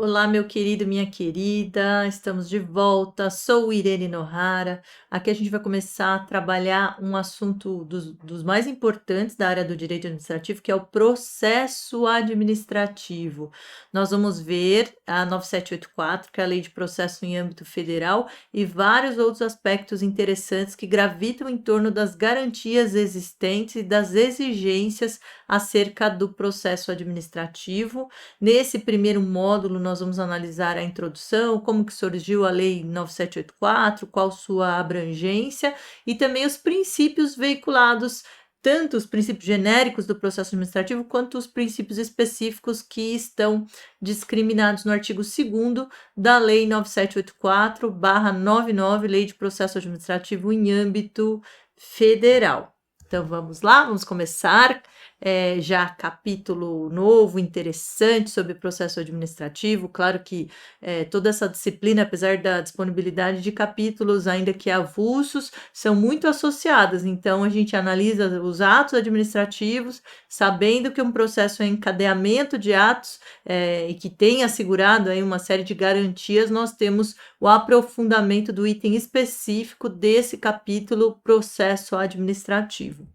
Olá, meu querido, minha querida, estamos de volta. Sou Irene Nohara. Aqui a gente vai começar a trabalhar um assunto dos mais importantes da área do direito administrativo, que é o processo administrativo. Nós vamos ver a 9784, que é a Lei de Processo em âmbito federal, e vários outros aspectos interessantes que gravitam em torno das garantias existentes e das exigências acerca do processo administrativo. Nesse primeiro módulo, nós vamos analisar a introdução, como que surgiu a Lei 9784, qual sua abrangência e também os princípios veiculados, tanto os princípios genéricos do processo administrativo, quanto os princípios específicos que estão discriminados no artigo 2º da Lei 9784/99, Lei de Processo Administrativo em âmbito federal. Então, vamos lá, vamos começar. Já capítulo novo, interessante sobre processo administrativo. Claro que toda essa disciplina, apesar da disponibilidade de capítulos, ainda que avulsos, são muito associadas. Então, a gente analisa os atos administrativos, sabendo que um processo é encadeamento de atos e que tem assegurado aí uma série de garantias, nós temos o aprofundamento do item específico desse capítulo, processo administrativo.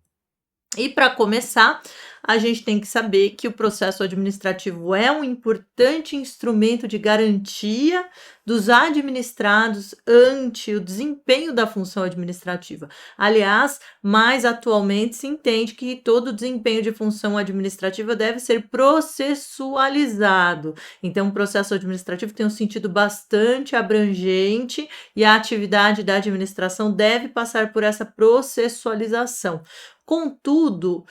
E para começar, a gente tem que saber que o processo administrativo é um importante instrumento de garantia dos administrados ante o desempenho da função administrativa. Aliás, mais atualmente se entende que todo desempenho de função administrativa deve ser processualizado. Então, o processo administrativo tem um sentido bastante abrangente e a atividade da administração deve passar por essa processualização. Contudo,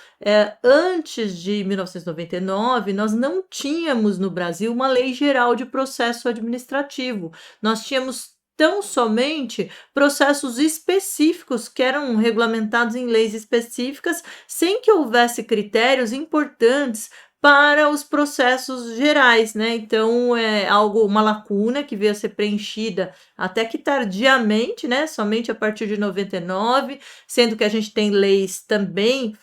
antes de 1999, nós não tínhamos no Brasil uma lei geral de processo administrativo. Nós tínhamos tão somente processos específicos que eram regulamentados em leis específicas, sem que houvesse critérios importantes para os processos gerais, né? Então, é uma lacuna que veio a ser preenchida até que tardiamente, né? Somente a partir de 99, sendo que a gente tem leis também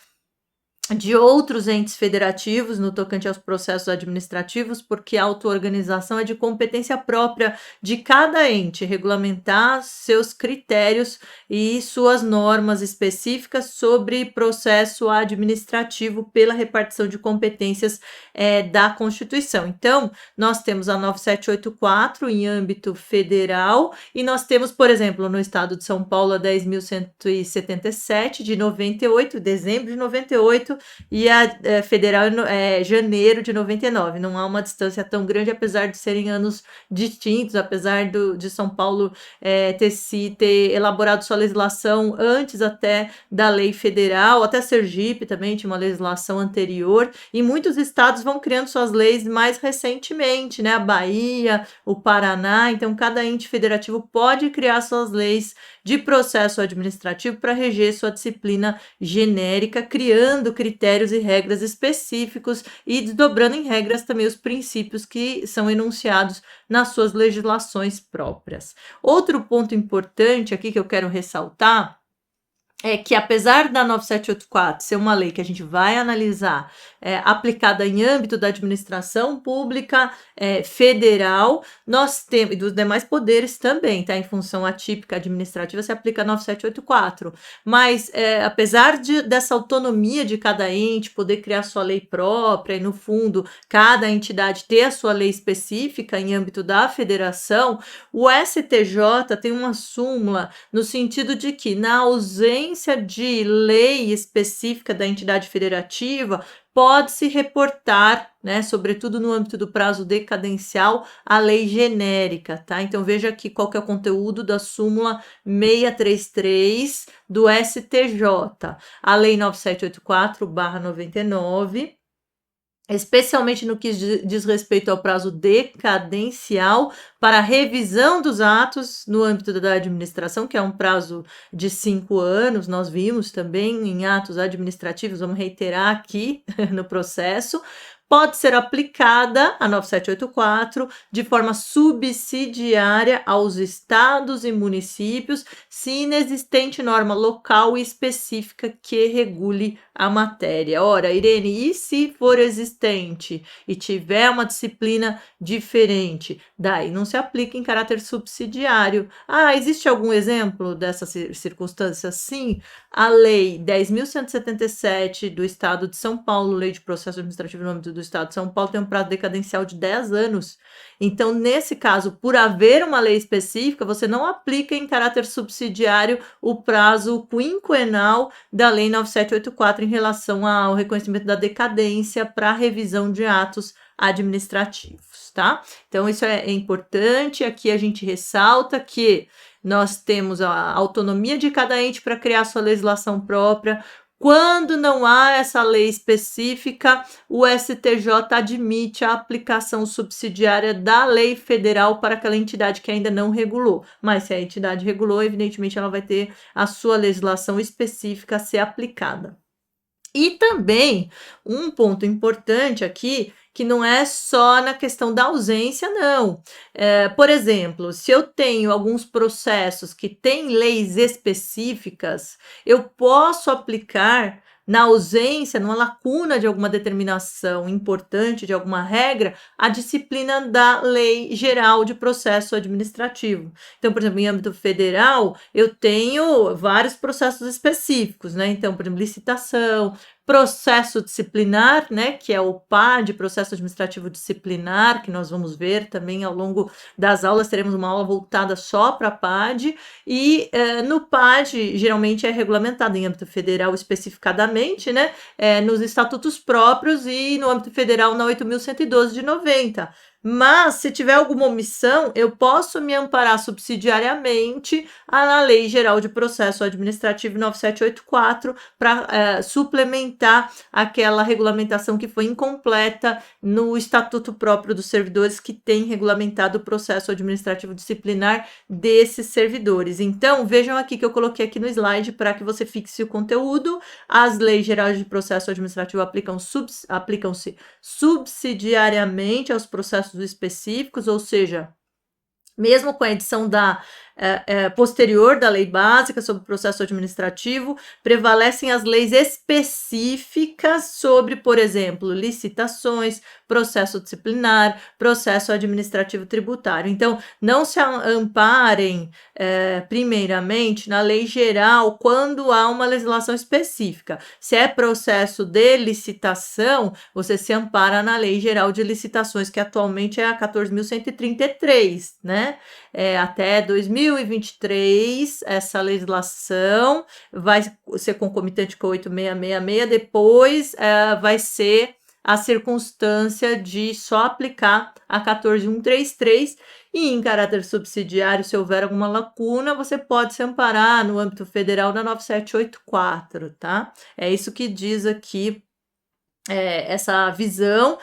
de outros entes federativos no tocante aos processos administrativos, porque a auto-organização é de competência própria de cada ente, regulamentar seus critérios e suas normas específicas sobre processo administrativo pela repartição de competências da Constituição. Então, nós temos a 9784 em âmbito federal e nós temos, por exemplo, no estado de São Paulo, a 10.177 de 98, dezembro de 98, e a federal é janeiro de 99. Não há uma distância tão grande, apesar de serem anos distintos, apesar de São Paulo ter elaborado sua legislação antes até da lei federal, até Sergipe também tinha uma legislação anterior, e muitos estados vão criando suas leis mais recentemente, né? A Bahia, o Paraná, então cada ente federativo pode criar suas leis de processo administrativo para reger sua disciplina genérica, criando critérios e regras específicos e desdobrando em regras também os princípios que são enunciados nas suas legislações próprias. Outro ponto importante aqui que eu quero ressaltar é que, apesar da 9784 ser uma lei que a gente vai analisar aplicada em âmbito da administração pública federal, nós temos, e dos demais poderes também, tá? Em função atípica administrativa se aplica a 9784, mas apesar dessa autonomia de cada ente, poder criar sua lei própria, e no fundo, cada entidade ter a sua lei específica em âmbito da federação, o STJ tem uma súmula no sentido de que, na ausência de lei específica da entidade federativa, pode-se reportar, né, sobretudo no âmbito do prazo decadencial, a lei genérica, tá? Então, veja aqui qual que é o conteúdo da súmula 633 do STJ. A lei 9784/99, especialmente no que diz respeito ao prazo decadencial para revisão dos atos no âmbito da administração, que é um prazo de 5 anos, nós vimos também em atos administrativos, vamos reiterar aqui no processo, pode ser aplicada, a 9784, de forma subsidiária aos estados e municípios, se inexistente norma local e específica que regule a matéria. Ora, Irene, e se for existente e tiver uma disciplina diferente? Daí não se aplica em caráter subsidiário. Ah, existe algum exemplo dessa circunstância? Sim, a Lei 10.177 do Estado de São Paulo, Lei de Processo Administrativo no âmbito do Estado de São Paulo, tem um prazo decadencial de 10 anos. Então, nesse caso, por haver uma lei específica, você não aplica em caráter subsidiário o prazo quinquenal da Lei 9784 em relação ao reconhecimento da decadência para revisão de atos administrativos, tá? Então, isso é importante. Aqui a gente ressalta que nós temos a autonomia de cada ente para criar sua legislação própria. Quando não há essa lei específica, o STJ admite a aplicação subsidiária da lei federal para aquela entidade que ainda não regulou. Mas se a entidade regulou, evidentemente ela vai ter a sua legislação específica a ser aplicada. E também um ponto importante aqui, que não é só na questão da ausência, não. Por exemplo, se eu tenho alguns processos que têm leis específicas, eu posso aplicar na ausência, numa lacuna de alguma determinação importante, de alguma regra, a disciplina da Lei Geral de Processo Administrativo. Então, por exemplo, em âmbito federal, eu tenho vários processos específicos, né? Então, por exemplo, licitação, processo disciplinar, né, que é o PAD, processo administrativo disciplinar, que nós vamos ver também ao longo das aulas, teremos uma aula voltada só para PAD, e no PAD, geralmente é regulamentado em âmbito federal especificadamente, né, nos estatutos próprios e no âmbito federal na 8.112 de 90. Mas, se tiver alguma omissão, eu posso me amparar subsidiariamente à Lei Geral de Processo Administrativo 9784 para suplementar aquela regulamentação que foi incompleta no Estatuto próprio dos servidores, que tem regulamentado o processo administrativo disciplinar desses servidores. Então, vejam aqui que eu coloquei aqui no slide para que você fixe o conteúdo. As leis gerais de processo administrativo aplicam-se subsidiariamente aos processos específicos, ou seja, mesmo com a edição posterior da lei básica sobre o processo administrativo, prevalecem as leis específicas sobre, por exemplo, licitações, processo disciplinar, processo administrativo tributário. Então, não se amparem, primeiramente, na lei geral quando há uma legislação específica. Se é processo de licitação, você se ampara na Lei Geral de Licitações, que atualmente é a 14.133, né? Até 2023, essa legislação vai ser concomitante com 8666, depois vai ser a circunstância de só aplicar a 14.133, e em caráter subsidiário, se houver alguma lacuna, você pode se amparar no âmbito federal da 9784, tá? É isso que diz aqui essa visão,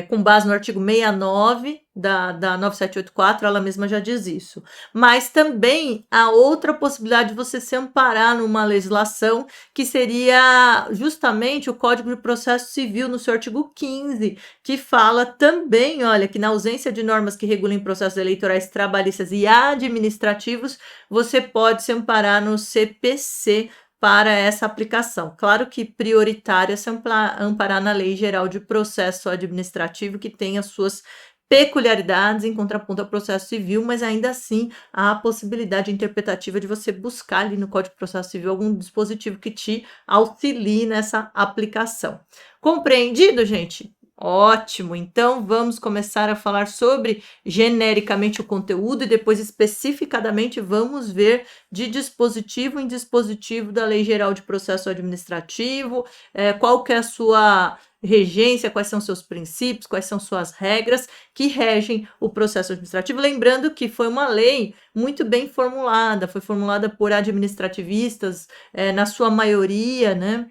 com base no artigo 69 da 9784, ela mesma já diz isso. Mas também há outra possibilidade de você se amparar numa legislação, que seria justamente o Código de Processo Civil, no seu artigo 15, que fala também, olha, que na ausência de normas que regulem processos eleitorais trabalhistas e administrativos, você pode se amparar no CPC, para essa aplicação. Claro que prioritário é se amparar na Lei Geral de Processo Administrativo, que tem as suas peculiaridades em contraponto ao processo civil, mas ainda assim há a possibilidade interpretativa de você buscar ali no Código de Processo Civil algum dispositivo que te auxilie nessa aplicação. Compreendido, gente? Ótimo, então vamos começar a falar sobre genericamente o conteúdo e depois especificadamente vamos ver de dispositivo em dispositivo da Lei Geral de Processo Administrativo, qual que é a sua regência, quais são seus princípios, quais são suas regras que regem o processo administrativo. Lembrando que foi uma lei muito bem formulada, foi formulada por administrativistas, na sua maioria, né?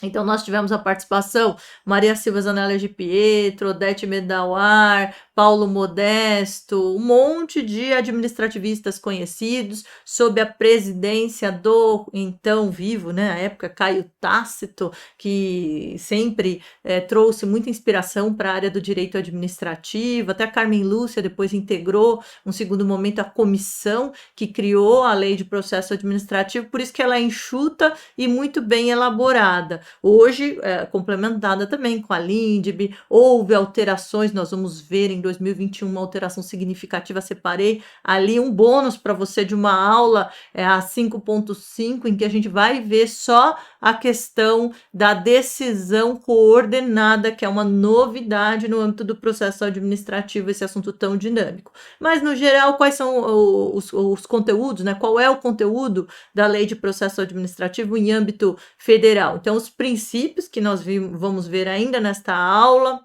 Então, nós tivemos a participação Maria Silva Zanella de Pietro, Odete Medawar, Paulo Modesto, um monte de administrativistas conhecidos, sob a presidência do então vivo, né, à época, Caio Tácito, que sempre trouxe muita inspiração para a área do direito administrativo. Até a Carmen Lúcia depois integrou, um segundo momento, a comissão que criou a lei de processo administrativo, por isso que ela é enxuta e muito bem elaborada. Hoje, complementada também com a LINDB, houve alterações, nós vamos ver em 2021 uma alteração significativa. Separei ali um bônus para você de uma aula, a 5.5, em que a gente vai ver só a questão da decisão coordenada, que é uma novidade no âmbito do processo administrativo, esse assunto tão dinâmico. Mas, no geral, quais são os conteúdos, né? Qual é o conteúdo da lei de processo administrativo em âmbito federal? Então, os princípios que nós vamos ver ainda nesta aula: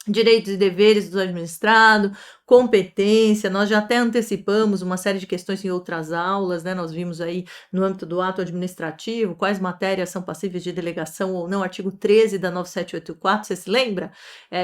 direitos e deveres do administrado, competência, nós já até antecipamos uma série de questões em outras aulas, né? Nós vimos aí no âmbito do ato administrativo, quais matérias são passíveis de delegação ou não, artigo 13 da 9784, você se lembra?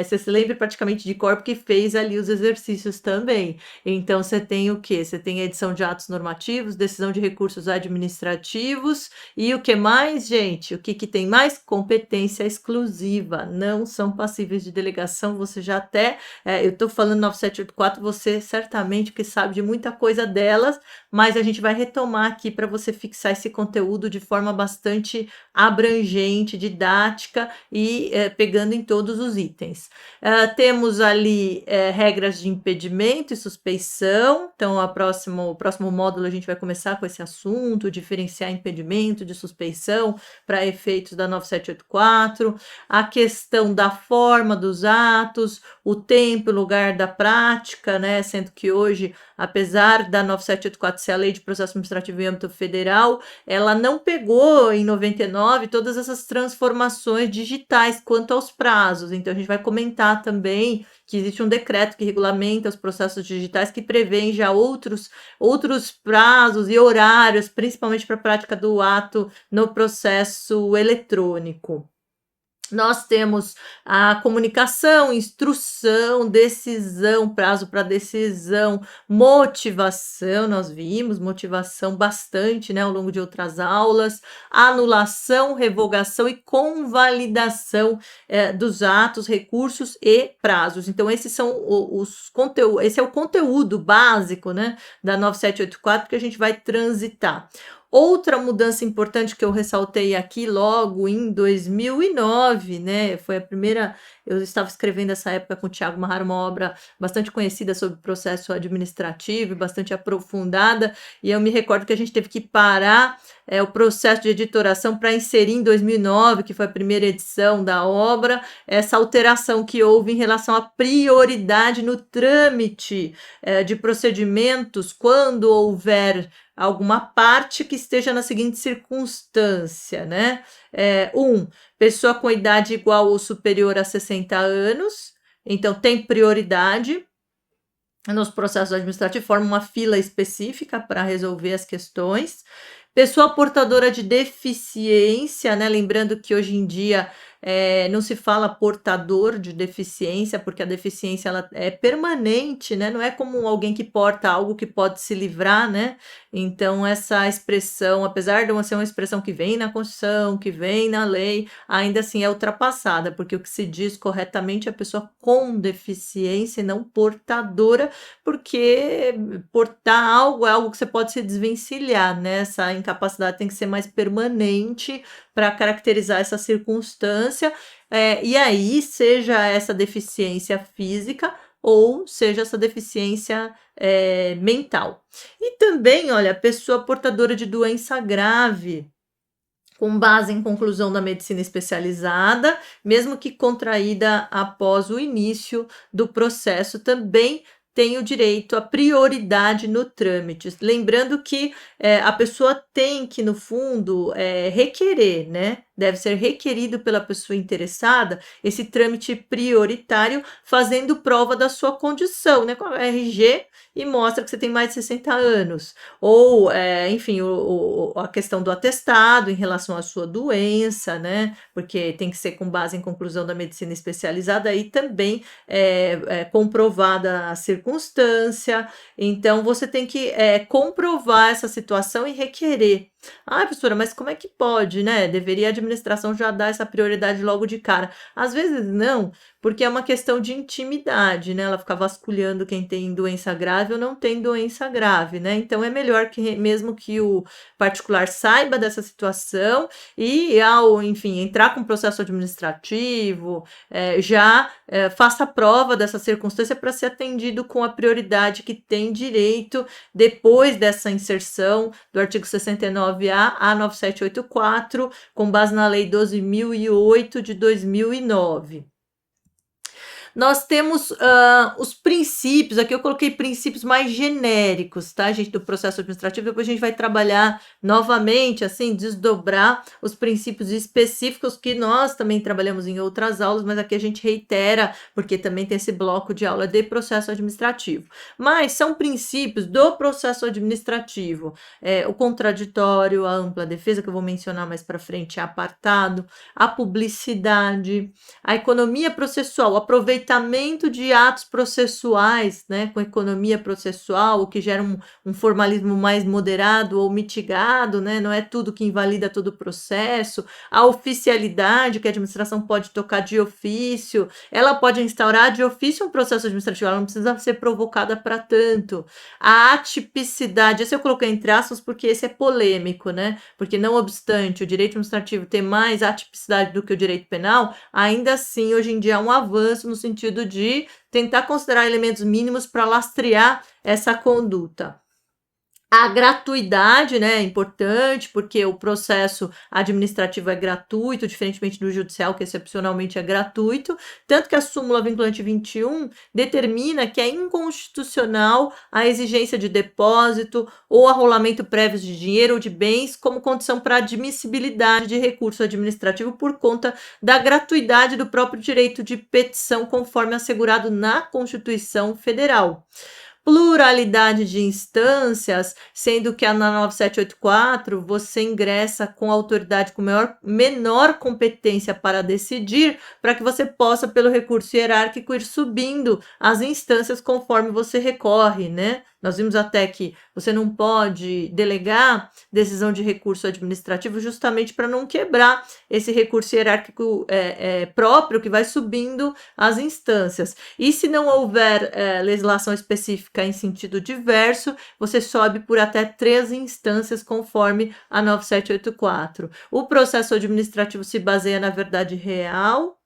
Você se lembra praticamente de cor, porque fez ali os exercícios também. Então, você tem o quê? Você tem a edição de atos normativos, decisão de recursos administrativos e o que mais, gente? O que tem mais? Competência exclusiva, não são passíveis de delegação. Você já até, eu estou falando 9784, você certamente que sabe de muita coisa delas, mas a gente vai retomar aqui para você fixar esse conteúdo de forma bastante abrangente, didática e pegando em todos os itens. Temos ali regras de impedimento e suspeição. Então, o próximo módulo a gente vai começar com esse assunto, diferenciar impedimento de suspeição para efeitos da 9784, a questão da forma dos atos, o tempo e lugar da prática, né? Sendo que hoje, apesar da 9784 ser a lei de processo administrativo em âmbito federal, ela não pegou em 99 todas essas transformações digitais quanto aos prazos. Então, a gente vai comentar também que existe um decreto que regulamenta os processos digitais, que prevê já outros prazos e horários, principalmente para a prática do ato no processo eletrônico. Nós temos a comunicação, instrução, decisão, prazo para decisão, motivação, nós vimos motivação bastante, né, ao longo de outras aulas, anulação, revogação e convalidação dos atos, recursos e prazos. Então, esses são os conteúdos, esse é o conteúdo básico, né, da 9784 que a gente vai transitar. Outra mudança importante que eu ressaltei aqui logo em 2009, né, foi a primeira, eu estava escrevendo essa época com o Thiago Mahara, uma obra bastante conhecida sobre processo administrativo, bastante aprofundada, e eu me recordo que a gente teve que parar o processo de editoração para inserir em 2009, que foi a primeira edição da obra, essa alteração que houve em relação à prioridade no trâmite de procedimentos quando houver alguma parte que esteja na seguinte circunstância, né? Pessoa com idade igual ou superior a 60 anos, então tem prioridade nos processos administrativos, forma uma fila específica para resolver as questões. Pessoa portadora de deficiência, né? Lembrando que hoje em dia não se fala portador de deficiência, porque a deficiência ela é permanente, né? Não é como alguém que porta algo que pode se livrar, né? Então, essa expressão, apesar de ser uma expressão que vem na Constituição, que vem na lei, ainda assim é ultrapassada, porque o que se diz corretamente é a pessoa com deficiência e não portadora, porque portar algo é algo que você pode se desvencilhar, né? Essa incapacidade tem que ser mais permanente para caracterizar essa circunstância, e aí seja essa deficiência física ou seja essa deficiência mental. E também, olha, a pessoa portadora de doença grave, com base em conclusão da medicina especializada, mesmo que contraída após o início do processo, também tem o direito à prioridade no trâmite. Lembrando que a pessoa tem que, no fundo, requerer, né, deve ser requerido pela pessoa interessada esse trâmite prioritário, fazendo prova da sua condição, né, com a RG, e mostra que você tem mais de 60 anos. Ou, enfim, a questão do atestado em relação à sua doença, né, porque tem que ser com base em conclusão da medicina especializada e também comprovada a circunstância. Então, você tem que comprovar essa situação e requerer. Ah, professora, mas como é que pode, né? Deveria a administração já dar essa prioridade logo de cara. Às vezes não, porque é uma questão de intimidade, né? Ela fica vasculhando quem tem doença grave ou não tem doença grave, né? Então é melhor que mesmo que o particular saiba dessa situação e ao, enfim, entrar com processo administrativo, já faça prova dessa circunstância para ser atendido com a prioridade que tem direito depois dessa inserção do artigo 69A a 9784, com base na Lei 12.008 de 2009. Nós temos os princípios, aqui eu coloquei princípios mais genéricos, tá, gente, do processo administrativo, depois a gente vai trabalhar novamente, assim, desdobrar os princípios específicos que nós também trabalhamos em outras aulas, mas aqui a gente reitera, porque também tem esse bloco de aula de processo administrativo. Mas são princípios do processo administrativo, o contraditório, a ampla defesa, que eu vou mencionar mais para frente, é apartado, a publicidade, a economia processual, o aproveitamento de atos processuais, né, com economia processual, o que gera um formalismo mais moderado ou mitigado, né, não é tudo que invalida todo o processo, a oficialidade, que a administração pode tocar de ofício, ela pode instaurar de ofício um processo administrativo, ela não precisa ser provocada para tanto, a atipicidade, esse eu coloquei entre aspas porque esse é polêmico, né, porque não obstante o direito administrativo ter mais atipicidade do que o direito penal, ainda assim, hoje em dia, há um avanço no sentido de tentar considerar elementos mínimos para lastrear essa conduta. A gratuidade, né, é importante, porque o processo administrativo é gratuito, diferentemente do judicial, que excepcionalmente é gratuito, tanto que a súmula vinculante 21 determina que é inconstitucional a exigência de depósito ou arrolamento prévio de dinheiro ou de bens como condição para admissibilidade de recurso administrativo por conta da gratuidade do próprio direito de petição, conforme assegurado na Constituição Federal. Pluralidade de instâncias, sendo que na 9784 você ingressa com a autoridade com menor competência para decidir, para que você possa, pelo recurso hierárquico, ir subindo as instâncias conforme você recorre, né? Nós vimos até que você não pode delegar decisão de recurso administrativo justamente para não quebrar esse recurso hierárquico próprio que vai subindo as instâncias. E se não houver legislação específica em sentido diverso, você sobe por até 3 instâncias conforme a 9784. O processo administrativo se baseia na verdade real,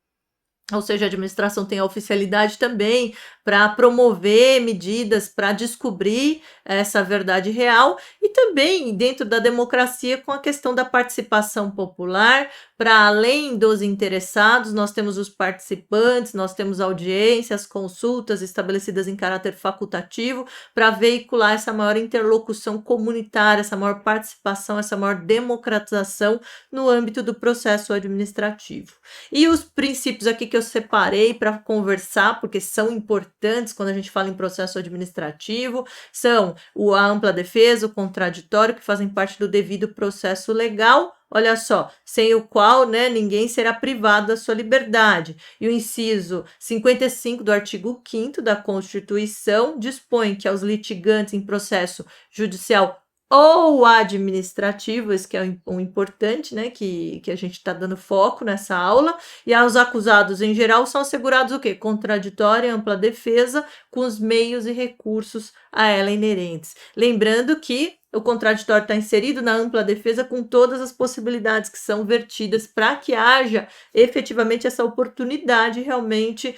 ou seja, a administração tem a oficialidade também para promover medidas para descobrir essa verdade real e também dentro da democracia com a questão da participação popular, para além dos interessados, nós temos os participantes, nós temos audiências, consultas estabelecidas em caráter facultativo para veicular essa maior interlocução comunitária, essa maior participação, essa maior democratização no âmbito do processo administrativo. E os princípios aqui que eu separei para conversar, porque são importantes quando a gente fala em processo administrativo, são a ampla defesa, o contraditório, que fazem parte do devido processo legal, olha só, sem o qual, né, ninguém será privado da sua liberdade. E o inciso 55 do artigo 5º da Constituição dispõe que aos litigantes em processo judicial ou administrativo, esse que é o importante, né, que a gente está dando foco nessa aula, e aos acusados em geral são assegurados o quê? Contraditória e ampla defesa com os meios e recursos a ela inerentes. Lembrando que o contraditório está inserido na ampla defesa com todas as possibilidades que são vertidas para que haja efetivamente essa oportunidade realmente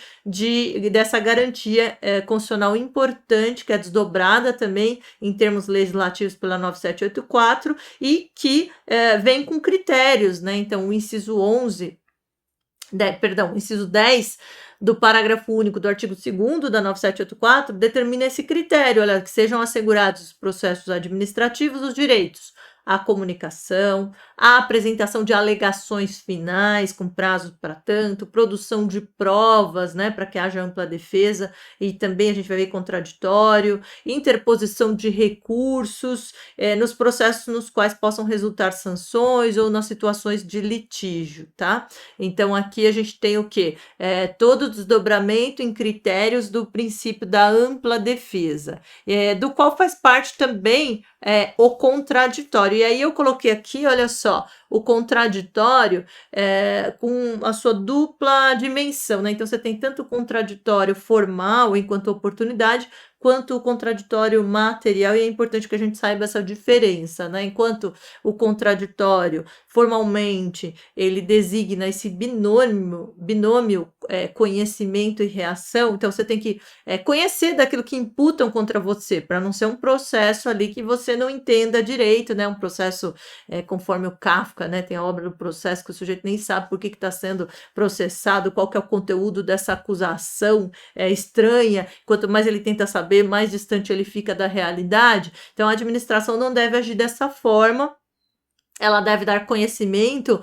dessa garantia constitucional importante, que é desdobrada também em termos legislativos pela 9784 e que vem com critérios, né? Então, o inciso 11, o inciso 10 do parágrafo único do artigo 2º da 9784 determina esse critério, olha, que sejam assegurados os processos administrativos, os direitos a comunicação, a apresentação de alegações finais com prazo para tanto, produção de provas, né, para que haja ampla defesa, e também a gente vai ver contraditório, interposição de recursos nos processos nos quais possam resultar sanções ou nas situações de litígio, tá? Então aqui a gente tem o quê? Todo o desdobramento em critérios do princípio da ampla defesa, do qual faz parte também o contraditório. E aí eu coloquei aqui, olha só, o contraditório com a sua dupla dimensão, né? Então você tem tanto o contraditório formal enquanto oportunidade, quanto o contraditório material, e é importante que a gente saiba essa diferença, né? Enquanto o contraditório, formalmente, ele designa esse binômio conhecimento e reação, então você tem que conhecer daquilo que imputam contra você, para não ser um processo ali que você não entenda direito, né? Um processo conforme o Kafka, né? Tem a obra do processo que o sujeito nem sabe por que está sendo processado, qual que é o conteúdo dessa acusação estranha, quanto mais ele tenta saber, mais distante ele fica da realidade. Então a administração não deve agir dessa forma. Ela deve dar conhecimento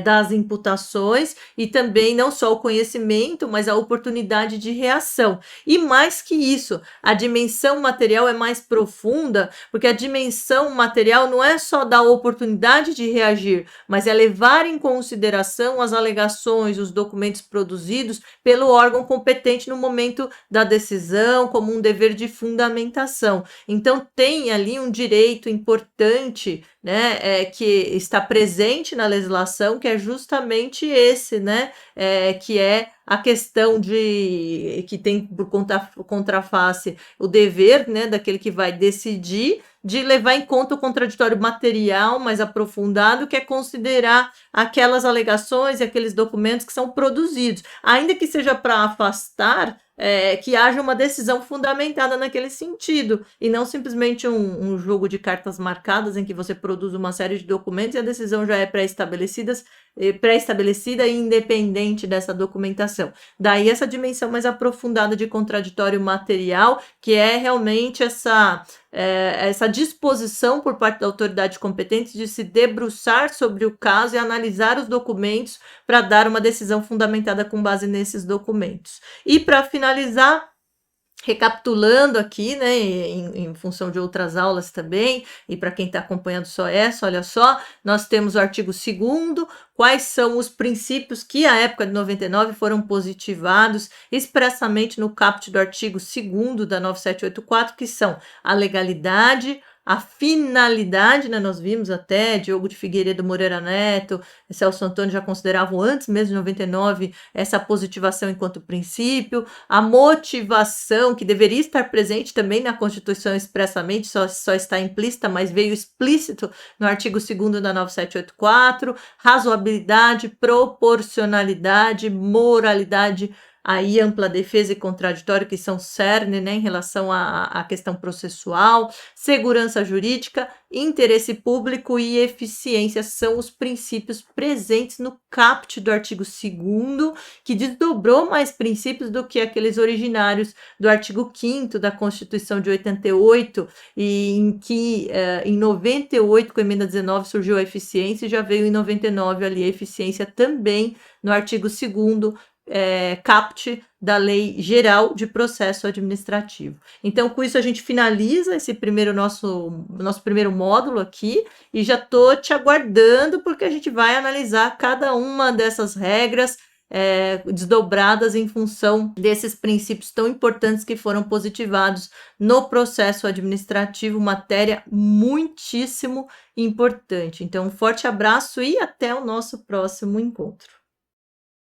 das imputações e também não só o conhecimento, mas a oportunidade de reação. E mais que isso, a dimensão material é mais profunda, porque a dimensão material não é só dar oportunidade de reagir, mas é levar em consideração as alegações, os documentos produzidos pelo órgão competente no momento da decisão, como um dever de fundamentação. Então, tem ali um direito importante, né, que está presente na legislação, que é justamente esse, né, que é a questão de que tem por contraface o dever, né, daquele que vai decidir, de levar em conta o contraditório material mais aprofundado, que é considerar aquelas alegações e aqueles documentos que são produzidos, ainda que seja para afastar, que haja uma decisão fundamentada naquele sentido, e não simplesmente um jogo de cartas marcadas em que você produz uma série de documentos e a decisão já é pré-estabelecida e independente dessa documentação. Daí essa dimensão mais aprofundada de contraditório material, que é realmente essa disposição por parte da autoridade competente de se debruçar sobre o caso e analisar os documentos para dar uma decisão fundamentada com base nesses documentos. E para finalizar, recapitulando aqui, né, em função de outras aulas também, e para quem está acompanhando só essa, olha só, nós temos o artigo 2º, quais são os princípios que, à época de 99, foram positivados expressamente no caput do artigo 2º da 9784, que são a legalidade, a finalidade, né, nós vimos até Diogo de Figueiredo Moreira Neto, Celso Antônio já consideravam antes mesmo de 99 essa positivação enquanto princípio, a motivação, que deveria estar presente também na Constituição expressamente, só está implícita, mas veio explícito no artigo 2º da 9784, razoabilidade, proporcionalidade, moralidade, aí ampla defesa e contraditório, que são cerne, né, em relação à questão processual, segurança jurídica, interesse público e eficiência são os princípios presentes no caput do artigo 2º, que desdobrou mais princípios do que aqueles originários do artigo 5º da Constituição de 88, e em que em 98, com a emenda 19, surgiu a eficiência, e já veio em 99 ali a eficiência também no artigo 2º, caput da Lei Geral de Processo Administrativo. Então, com isso a gente finaliza esse nosso primeiro módulo aqui, e já estou te aguardando, porque a gente vai analisar cada uma dessas regras desdobradas em função desses princípios tão importantes que foram positivados no processo administrativo, matéria muitíssimo importante. Então, um forte abraço e até o nosso próximo encontro.